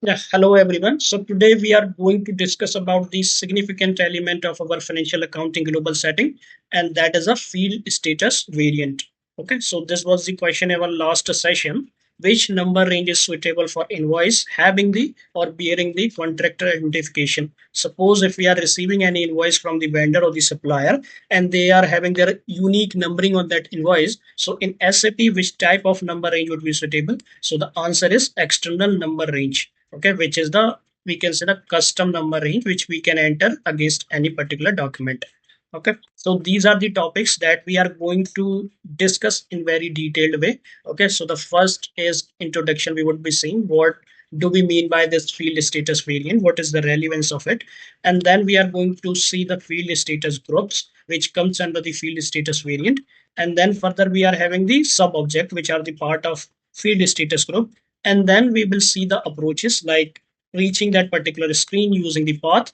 Yeah, hello everyone. So today we are going to discuss about the significant element of our financial accounting global setting, and that is a field status variant. Okay, so this was the question in our last session. Which number range is suitable for invoice having the or bearing the contractor identification? Suppose if we are receiving any invoice from the vendor or the supplier and they are having their unique numbering on that invoice. So in SAP, which type of number range would be suitable? So the answer is external number range, okay, which is the, we can say, the custom number range which we can enter against any particular document. Okay, so these are the topics that we are going to discuss in very detailed way. Okay, so the first is introduction. We would be seeing what do we mean by this field status variant, what is the relevance of it, and then we are going to see the field status groups which comes under the field status variant, and then further we are having the sub object which are the part of field status group, and then we will see the approaches like reaching that particular screen using the path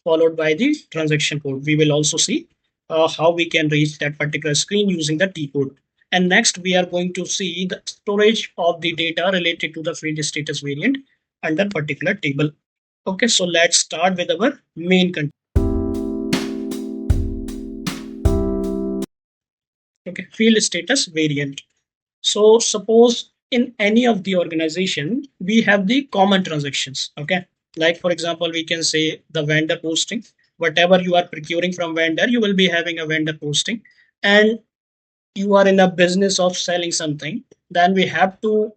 followed by the transaction code. We will also see how we can reach that particular screen using the T-code. And next, we are going to see the storage of the data related to the field status variant under particular table. Okay, so let's start with our main content. Okay, field status variant. So suppose in any of the organization, we have the common transactions. Okay. Like for example, we can say the vendor posting, whatever you are procuring from vendor, you will be having a vendor posting, and you are in a business of selling something, then we have to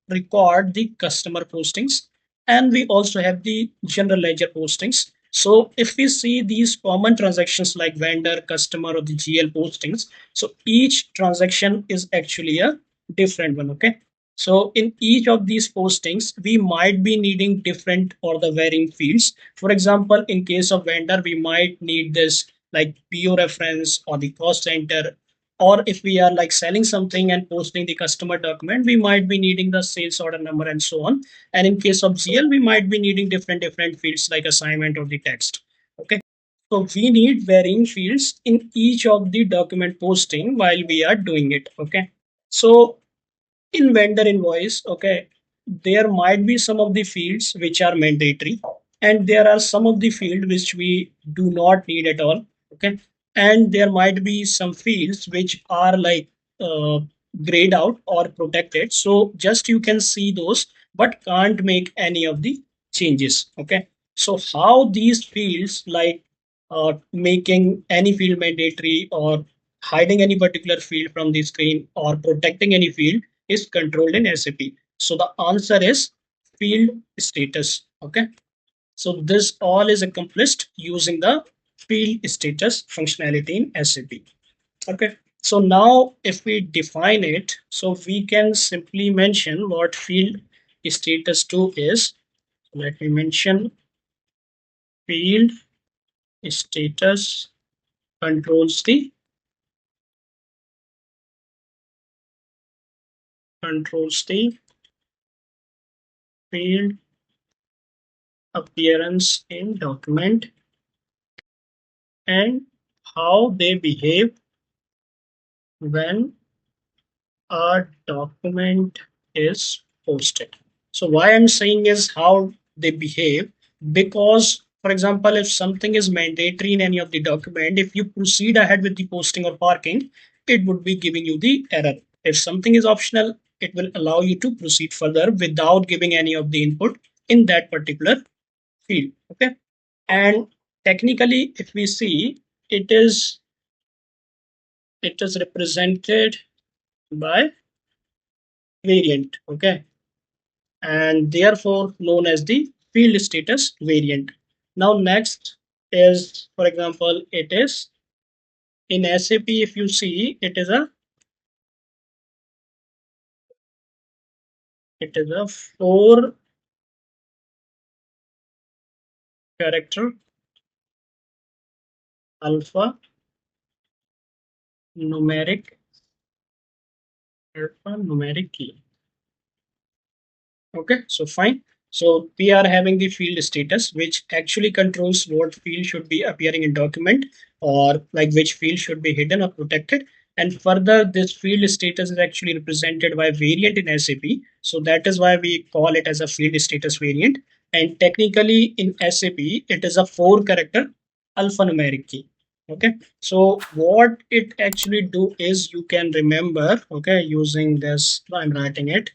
record the customer postings, and we also have the general ledger postings. So if we see these common transactions like vendor, customer, or the GL postings, so each transaction is actually a different one. Okay, so in each of these postings we might be needing different or the varying fields. For example, in case of vendor, we might need this like PO reference or the cost center, or if we are like selling something and posting the customer document, we might be needing the sales order number and so on. And in case of GL, we might be needing different fields like assignment or the text. Okay, so we need varying fields in each of the document posting while we are doing it. Okay, so in vendor invoice, okay, there might be some of the fields which are mandatory, and there are some of the field which we do not need at all. Okay, and there might be some fields which are like uh, grayed out or protected, so just you can see those but can't make any of the changes. Okay, so how these fields like making any field mandatory or hiding any particular field from the screen or protecting any field is controlled in SAP. So the answer is field status. Okay. So this all is accomplished using the field status functionality in SAP. Okay. So now if we define it, so we can simply mention what field status 2 is. Let me mention field status controls the controls the field appearance in document and how they behave when a document is posted. So why I'm saying is how they behave, because for example, if something is mandatory in any of the document, if you proceed ahead with the posting or parking, it would be giving you the error. If something is optional, it will allow you to proceed further without giving any of the input in that particular field. Okay. And technically, if we see, it is it is represented by variant. Okay, and therefore known as the field status variant. Now next is, for example, it is in SAP, if you see, it is a 4 character alpha numeric key. Okay, so fine. So we are having the field status, which actually controls what field should be appearing in document, or like which field should be hidden or protected. And further, this field status is actually represented by variant in SAP. So that is why we call it as a field status variant. And technically in SAP, it is a 4 character alphanumeric key. Okay. So what it actually do is you can remember, okay, using this, I'm writing it.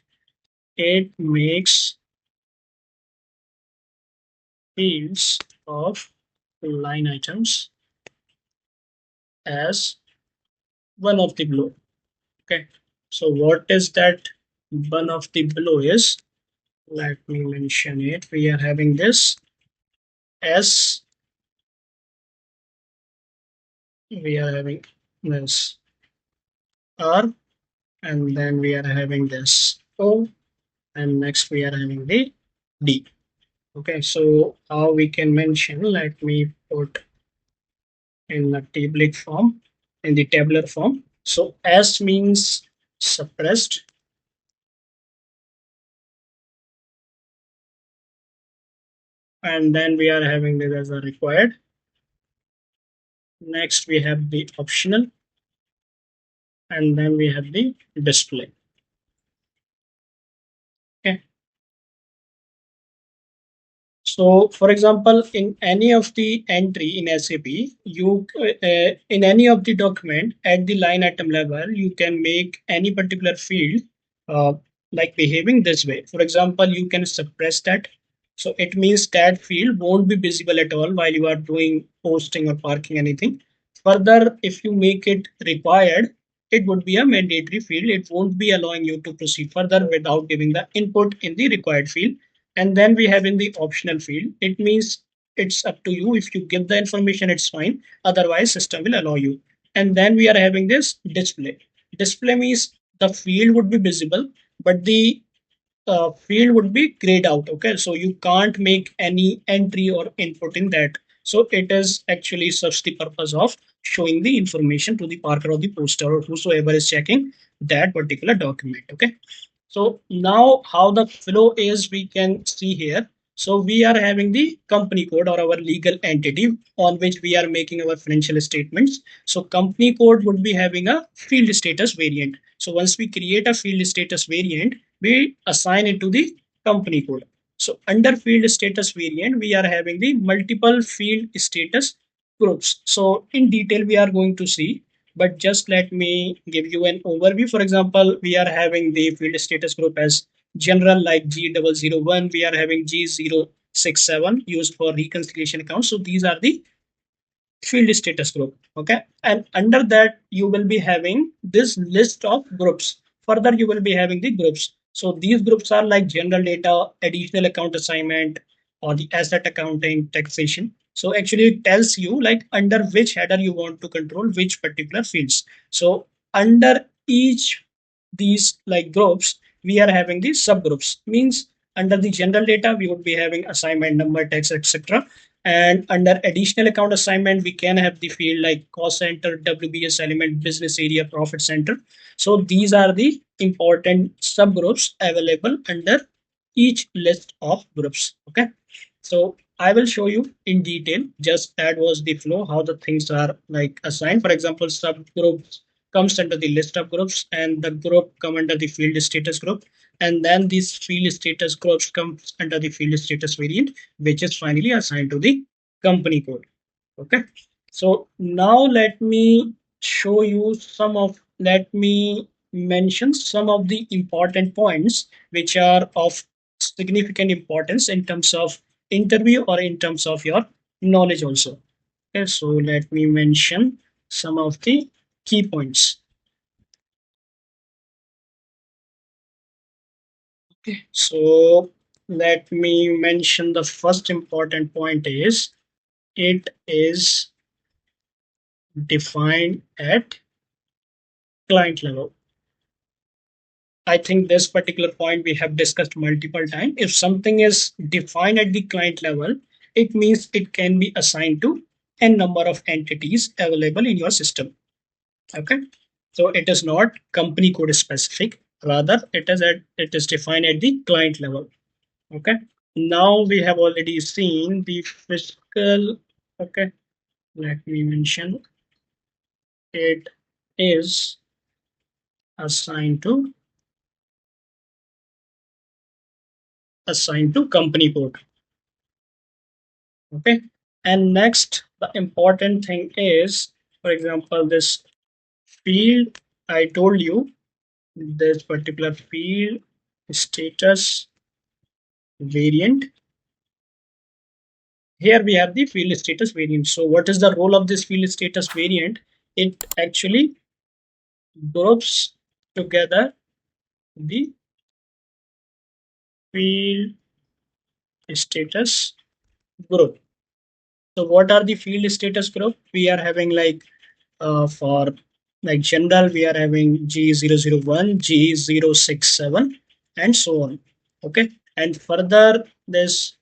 It makes fields of line items as one of the below. Okay. So what is that one of the below is? Let me mention it. We are having this S. We are having this R, and then we are having this O, and next we are having the D. Okay. So how we can mention? Let me put in a tabular form, in the tabular form. So S means suppressed, and then we are having this as a required. Next we have the optional, and then we have the display. Okay. So, for example, in any of the entry in SAP, you in any of the document at the line item level, you can make any particular field uh, like behaving this way. For example, you can suppress that. So it means that field won't be visible at all while you are doing posting or parking anything. Further, if you make it required, it would be a mandatory field. It won't be allowing you to proceed further without giving the input in the required field. And then we have in the optional field, it means it's up to you. If you give the information, it's fine, otherwise system will allow you. And then we are having this display means the field would be visible, but the field would be grayed out. Okay, so you can't make any entry or input in that. So it is actually serves the purpose of showing the information to the parker or the poster or whosoever is checking that particular document. Okay. So now how the flow is we can see here. So we are having the company code or our legal entity on which we are making our financial statements. So company code would be having a field status variant. So once we create a field status variant, we assign it to the company code. So under field status variant, we are having the multiple field status groups. So in detail, we are going to see, but just let me give you an overview. For example, we are having the field status group as general like G001. We are having G067 used for reconciliation accounts. So these are the field status group. Okay. And under that, you will be having this list of groups. Further, you will be having the groups. So these groups are like general data, additional account assignment, or the asset accounting, taxation. So actually it tells you like under which header you want to control which particular fields. So under each these like groups, we are having these subgroups. Means under the general data, we would be having assignment number, tax, etc. And under additional account assignment, we can have the field like cost center, WBS element, business area, profit center. So these are the important subgroups available under each list of groups. Okay. So I will show you in detail. Just that was the flow, how the things are like assigned. For example, subgroups comes under the list of groups and the group come under the field status group. And then these field status groups comes under the field status variant, which is finally assigned to the company code. Okay. So now let me mention some of the important points which are of significant importance in terms of interview or in terms of your knowledge also. Okay, so let me mention some of the key points. Okay, so let me mention the first important point is it is defined at client level. I think this particular point we have discussed multiple times. If something is defined at the client level, it means it can be assigned to n number of entities available in your system. Okay. So it is not company code specific. Rather, it is defined at the client level. Okay. Now we have already seen the fiscal. Okay. Let me mention it is assigned to company code. Okay. And next, the important thing is, for example, this field, I told you this particular field status variant. Here we have the field status variant. So what is the role of this field status variant? It actually groups together the field status group. So what are the field status group? We are having like for like general, we are having G001, G067, and so on. Okay. And further, this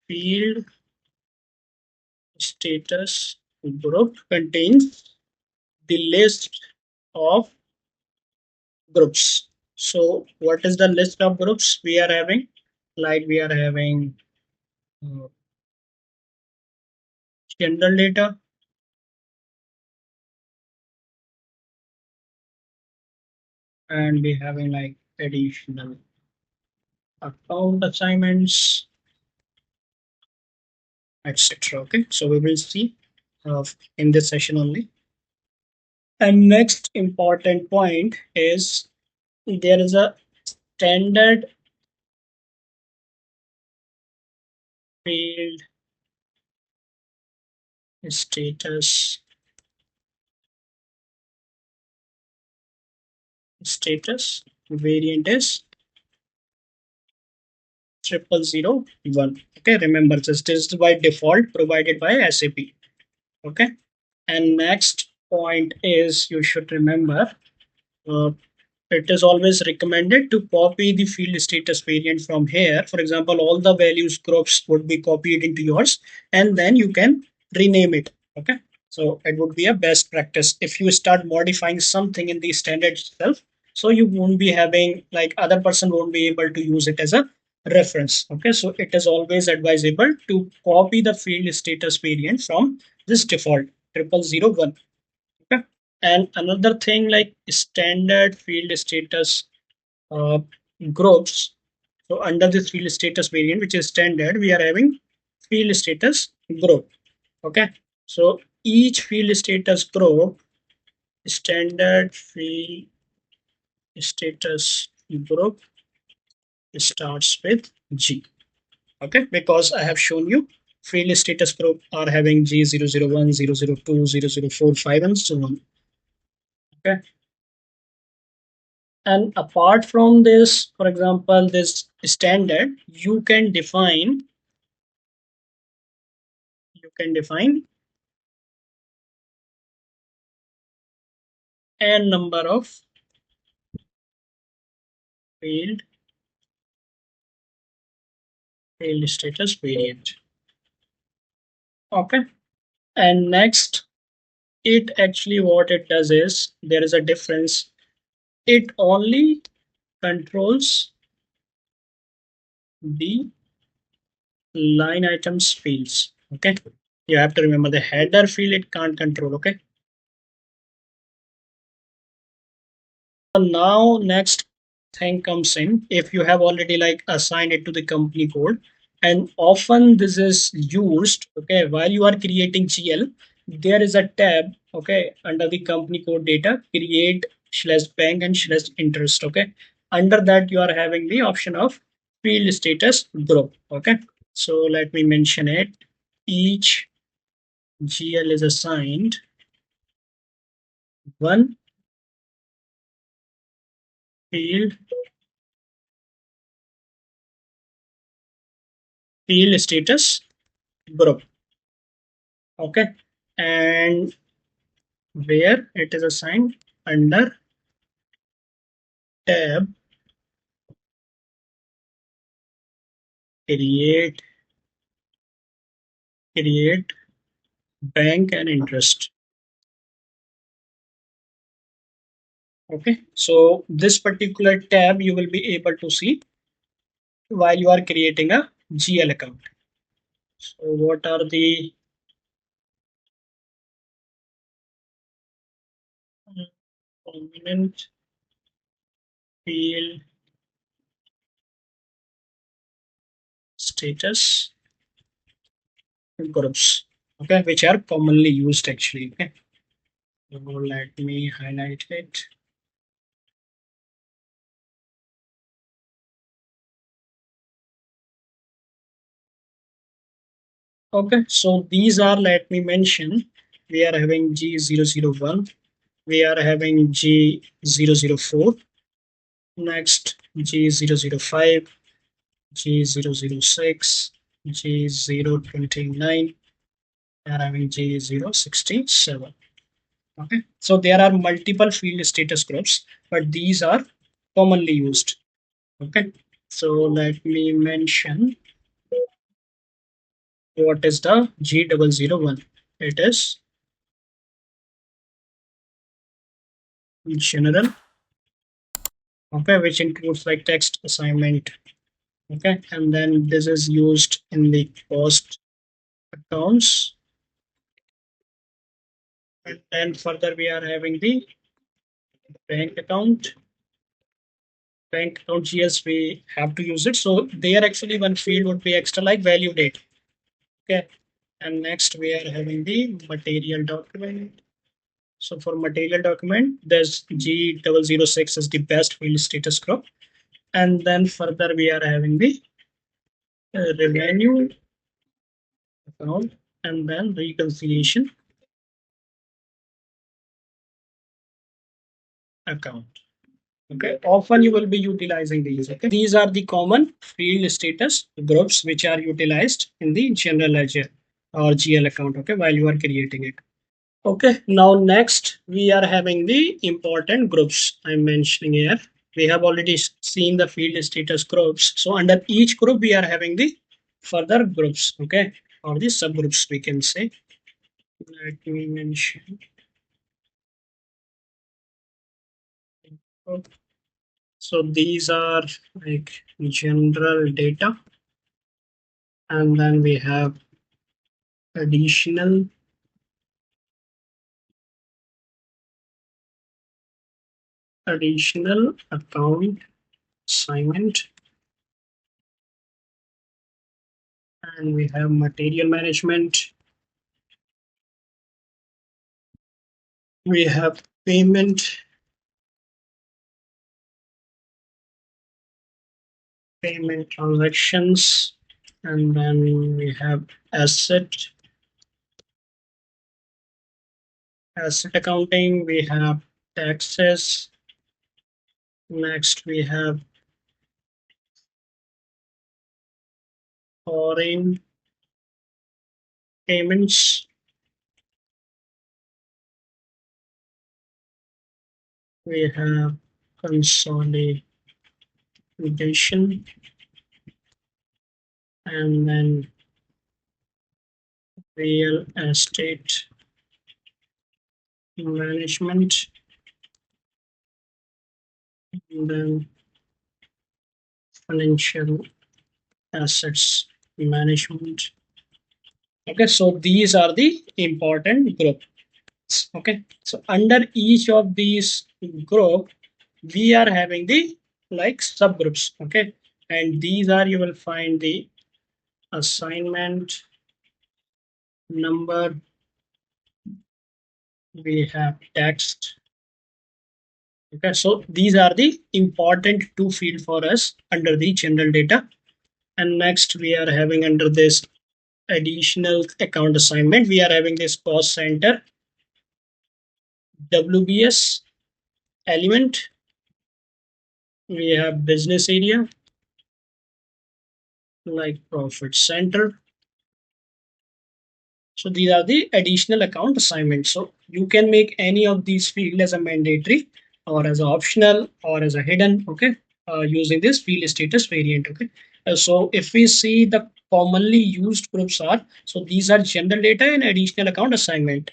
field status group contains the list of groups. So what is the list of groups we are having? Like we are having uh, general data, and we having like additional account assignments, etc. Okay, so we will see in this session only. And next important point is there is a standard field status variant is 0001. Okay, remember this is by default provided by SAP. Okay, and next point is you should remember uh, it is always recommended to copy the field status variant from here. For example, all the values groups would be copied into yours, and then you can rename it. Okay, so it would be a best practice if you start modifying something in the standard itself, so you won't be having like other person won't be able to use it as a reference. Okay, so it is always advisable to copy the field status variant from this default 0001. Okay. And another thing like standard field status uh, groups. So under this field status variant, which is standard, we are having field status group. Okay. So each field status group, standard field status group starts with G. Okay. Because I have shown you field status group are having G001, 002, 0045, and so on. Okay. And apart from this, for example, this standard, you can define n number of field status variant. Okay. And next, it actually what it does is there is a difference. It only controls the line items fields. Okay. You have to remember the header field it can't control. Okay. Now next thing comes in, if you have already like assigned it to the company code, and often this is used, okay, while you are creating GL, there is a tab, okay, under the company code data, create slash bank and slash interest. Okay, under that you are having the option of field status group. Okay, so let me mention it. Each GL is assigned one field status group. Okay, and where it is assigned under tab create bank and interest. Okay, so this particular tab you will be able to see while you are creating a GL account. So what are the prominent field status groups, okay, which are commonly used actually. Okay, so let me highlight it. Okay, so these are, let me mention, we are having G001, we are having G004, next G005, G006, G029, we are having G067. Okay, so there are multiple field status groups, but these are commonly used. Okay, so let me mention what is the G001. It is general, okay, which includes like text assignment. Okay, and then this is used in the cost accounts, and then further we are having the bank account. Bank account GS, we have to use it. So there actually one field would be extra like value date. Okay, and next we are having the material document. So for material document, there's G006 is the best field status group. And then further we are having the revenue account and then reconciliation account. Okay, often you will be utilizing these. Okay, these are the common field status groups which are utilized in the general ledger or GL account. Okay, while you are creating it. Okay, now next we are having the important groups I'm mentioning here. We have already seen the field status groups. So under each group we are having the further groups, okay, or the subgroups we can say. Let me mention. So these are like general data, and then we have additional account assignment, and we have material management. We have payment transactions, and then we have asset accounting, we have taxes, next we have foreign payments, we have consolidation, and then real estate management, and then financial assets management. Okay, so these are the important groups. Okay, so under each of these group, we are having the like subgroups. Okay, and these are, you will find the assignment number, we have text. Okay, so these are the important two field for us under the general data. And next we are having under this additional account assignment, we are having this cost center, WBS element, we have business area like profit center. So these are the additional account assignments. So you can make any of these field as a mandatory or as an optional or as a hidden, okay, using this field status variant. Okay, so if we see the commonly used groups are, so these are general data and additional account assignment.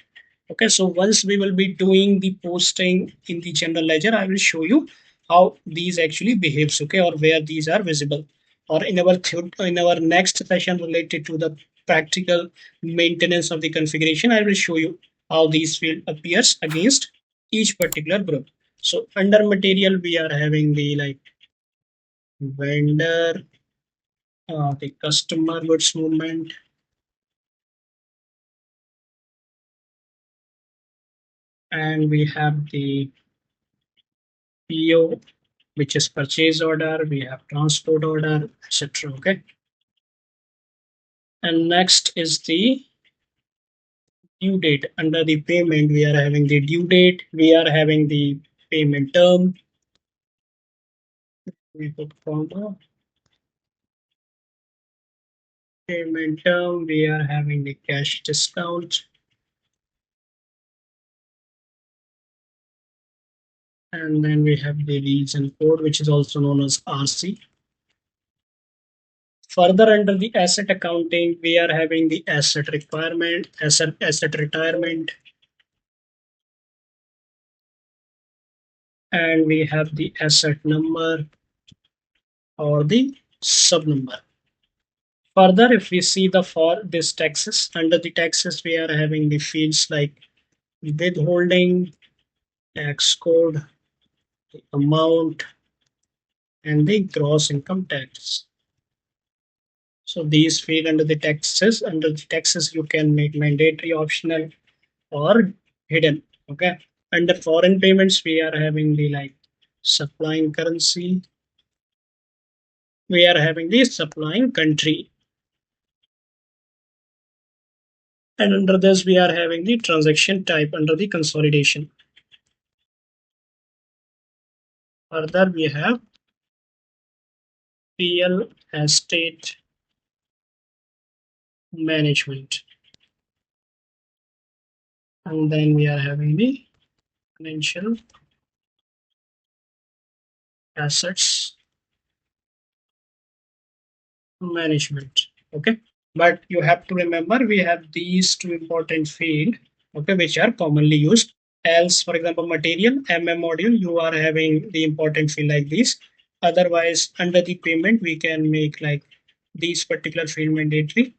Okay, so once we will be doing the posting in the general ledger, I will show you how these actually behaves, okay, or where these are visible. Or in our in our next session related to the practical maintenance of the configuration, I will show you how these field appears against each particular group. So under material, we are having the like vendor, the customer goods movement, and we have the PO, which is purchase order. We have transport order, etc. Okay, and next is the due date. Under the payment, we are having the due date. We are having the payment term. We put comma payment term. We are having the cash discount, and then we have the region code, which is also known as RC. Further, under the asset accounting, we are having the asset requirement, asset retirement, and we have the asset number or the sub number. Further, if we see the for this taxes, under the taxes, we are having the fields like withholding, tax code, the amount, and the gross income tax. So these field under the taxes. Under the taxes, you can make mandatory, optional, or hidden. Okay. Under foreign payments, we are having the like supplying currency. We are having the supplying country. And under this, we are having the transaction type under the consolidation. Further, we have real estate management. And then we are having the financial assets management. Okay. But you have to remember we have these two important field, okay, which are commonly used. Else, for example, material, module, you are having the important field like this. Otherwise, under the payment, we can make like these particular field mandatory.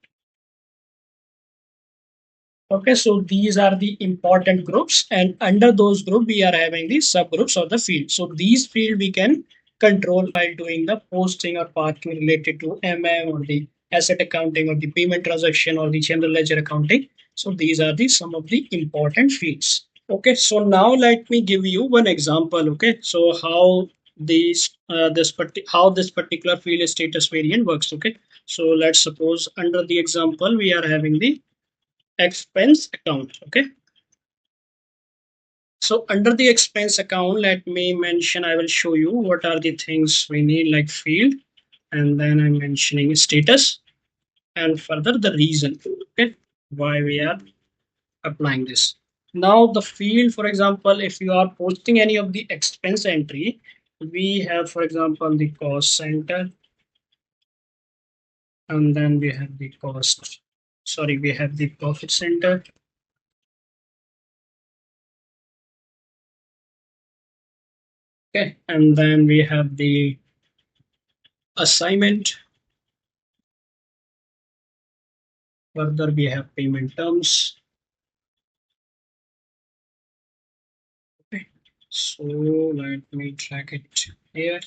Okay, so these are the important groups, and under those group, we are having the subgroups of the field. So these field we can control while doing the posting or parking related to or the asset accounting or the payment transaction or the general ledger accounting. So these are the some of the important fields. Okay, so now let me give you one example. Okay, so how how this particular field status variant works. Okay, so let's suppose under the example we are having the expense account. Okay, so under the expense account, let me mention, I will show you what are the things we need like field, and then I'm mentioning status and further the reason, okay, why we are applying this. Now the field, for example, if you are posting any of the expense entry, we have, for example, the cost center, and then we have the we have the profit center. Okay, and then we have the assignment. Further, we have payment terms. Okay, so let me track it here.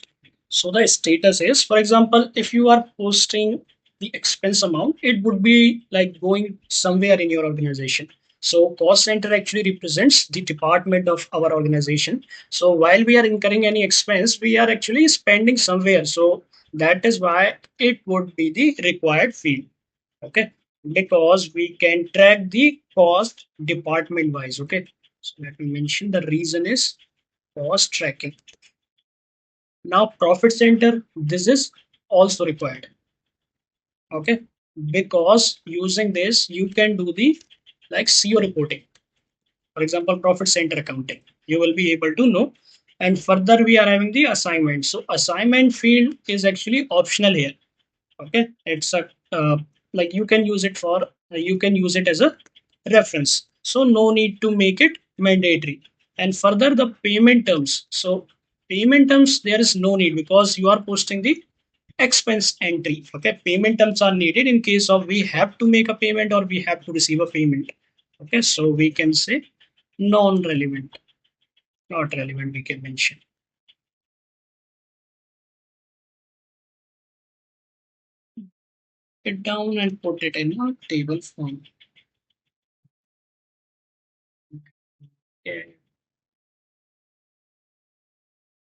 So the status is, for example, if you are posting the expense amount, it would be like going somewhere in your organization. So cost center actually represents the department of our organization. So while we are incurring any expense, we are actually spending somewhere. So that is why it would be the required field. Okay, because we can track the cost department wise. Okay, so let me mention the reason is cost tracking. Now profit center, this is also required. Okay, because using this you can do the like CO reporting. For example, profit center accounting, you will be able to know. And further we are having the assignment. So assignment field is actually optional here. Okay, it's a like you can use it for you can use it as a reference, so no need to make it mandatory. And further the payment terms, so payment terms there is no need because you are posting the expense entry. Okay, payment terms are needed in case of we have to make a payment or we have to receive a payment. Okay, so we can say non-relevant. not relevant, we can mention it down and put it in a table form. Okay.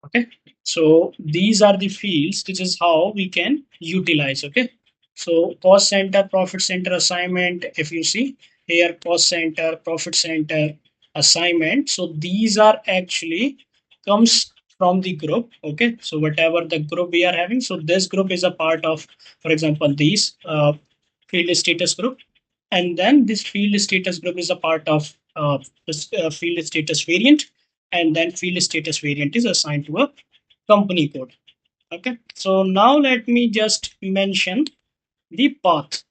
Okay, so these are the fields. This is how we can utilize. Okay, so cost center, profit center, assignment. If you see here, cost center, profit center, assignment. So these are actually comes from the group. Okay, so whatever the group we are having, so this group is a part of, for example, these field status group, and then this field status group is a part of this field status variant, and then field status variant is assigned to a company code. Okay, so now let me just mention the path.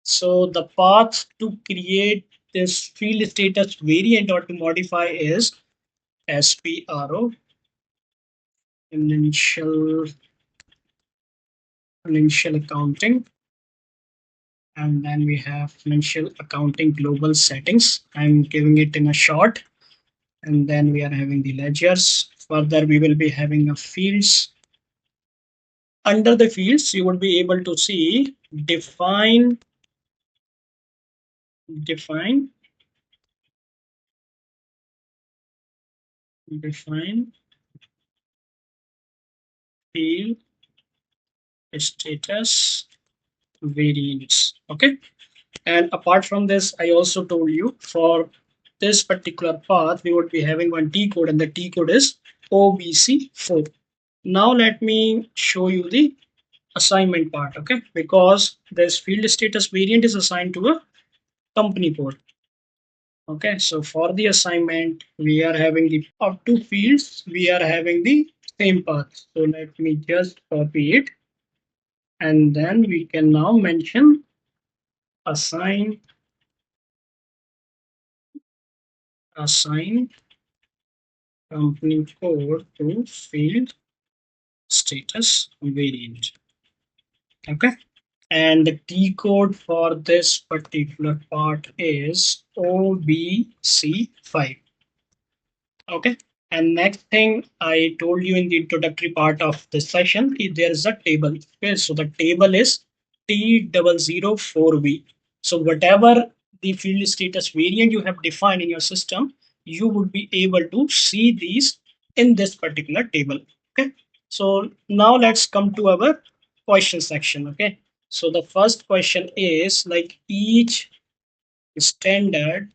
So the path to create this field status variant or to modify is SPRO, initial initial accounting, and then we have initial accounting global settings. I'm giving it in a short, and then we are having the ledgers. Further, we will be having a fields. Under the fields, you would be able to see define, define field status variants. Okay. And apart from this, I also told you for this particular path, we would be having one T code, and the T code is OBC4. Now let me show you the assignment part. Okay, because this field status variant is assigned to a company code. Okay, so for the assignment, we are having the up to fields, we are having the same path. So let me just copy it, and then we can now mention assign assign company code to field status variant. Okay, and the T code for this particular part is OBC5. Okay. And next thing I told you in the introductory part of this session, there is a table. Okay, so the table is T004V. So whatever the field status variant you have defined in your system, you would be able to see these in this particular table. Okay. So now let's come to our question section. Okay. So the first question is like each standard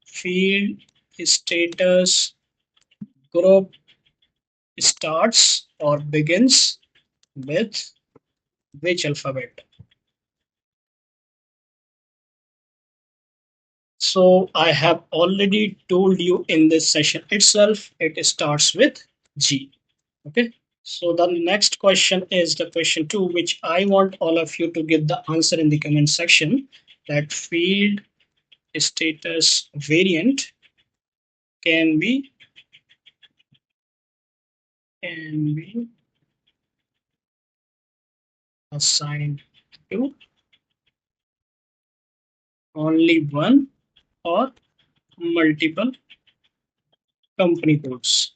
field status group starts or begins with which alphabet? So I have already told you in this session itself, it starts with G. Okay. So the next question is the question 2, which I want all of you to give the answer in the comment section. That field status variant can be can be assigned to only one or multiple company codes.